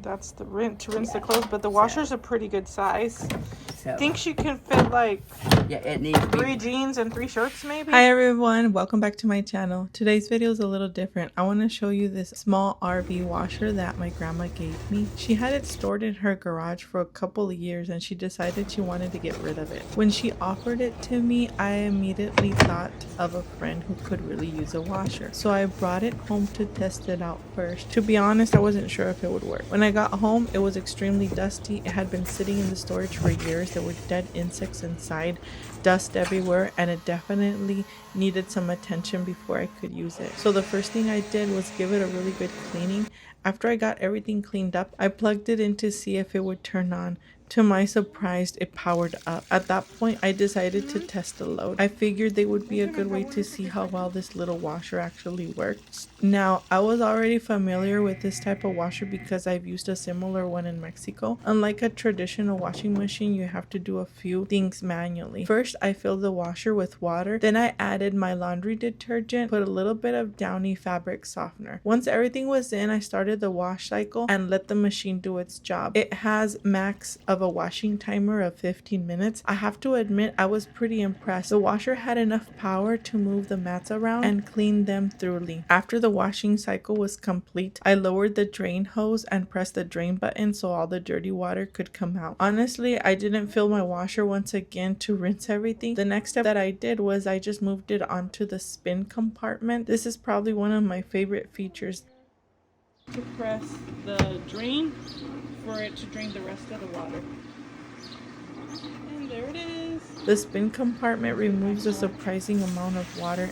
That's the rinse to rinse the clothes, but the washer's a pretty good size. So, I think she can fit like it needs 3 jeans and 3 shirts maybe. Hi everyone, welcome back to my channel. Today's video is a little different. I want to show you this small RV washer that my grandma gave me. She had it stored in her garage for a couple of years and she decided she wanted to get rid of it. When she offered it to me, I immediately thought of a friend who could really use a washer. So I brought it home to test it out first. To be honest, I wasn't sure if it would work. When I got home, it was extremely dusty. It had been sitting in the storage for years. There were dead insects inside, dust everywhere, and it definitely needed some attention before I could use it. So the first thing I did was give it a really good cleaning. After I got everything cleaned up, I plugged it in to see if it would turn on. To my surprise, it powered up. At that point, I decided to test the load. I figured they would be a good way to see how well this little washer actually works. Now, I was already familiar with this type of washer because I've used a similar one in Mexico. Unlike a traditional washing machine, you have to do a few things manually. First, I filled the washer with water. Then I added my laundry detergent, put a little bit of Downy fabric softener. Once everything was in, I started the wash cycle and let the machine do its job. It has max of a washing timer of 15 minutes. I have to admit, I was pretty impressed. The washer had enough power to move the mats around and clean them thoroughly. After the washing cycle was complete, I lowered the drain hose and pressed the drain button so all the dirty water could come out. Honestly, I didn't fill my washer once again to rinse everything. The next step that I did was I just moved it onto the spin compartment. This is probably one of my favorite features. To press the drain for it to drain the rest of the water. And there it is. The spin compartment removes a surprising amount of water.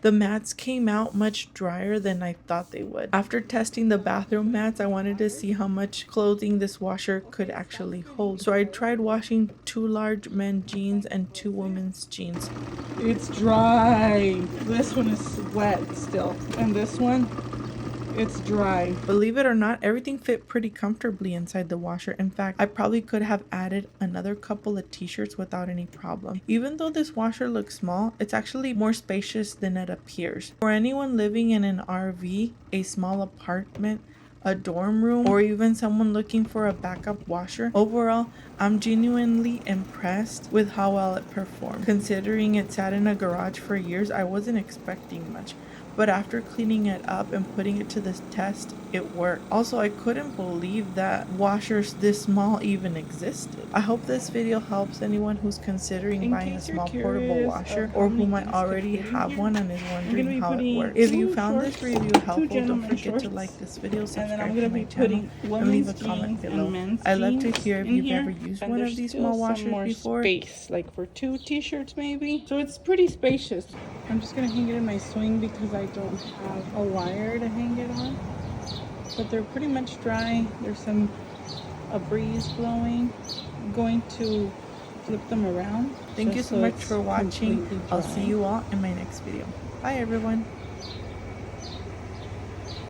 The mats came out much drier than I thought they would. After testing the bathroom mats, I wanted to see how much clothing this washer could actually hold. So I tried washing 2 large men's jeans and 2 women's jeans. It's dry. This one is wet still. And this one, it's dry. Believe it or not, everything fit pretty comfortably inside the washer. In fact, I probably could have added another couple of t-shirts without any problem. Even though this washer looks small, it's actually more spacious than it appears. For anyone living in an RV, a small apartment, a dorm room, or even someone looking for a backup washer, overall, I'm genuinely impressed with how well it performed. Considering it sat in a garage for years, I wasn't expecting much. But after cleaning it up and putting it to the test, it worked. Also, I couldn't believe that washers this small even existed. I hope this video helps anyone who's considering buying a small portable washer or who might already have one and is wondering how it works. If you found this review helpful, don't forget to like this video, subscribe to my channel, and leave a comment below. I'd love to hear if you've ever used one of these small washers before. Space, like for 2 t-shirts maybe. So it's pretty spacious. I'm just gonna hang it in my swing because I don't have a wire to hang it on, but they're pretty much dry. There's a breeze blowing. I'm going to flip them around. Thank you so much for watching. I'll see you all in my next video. Bye everyone.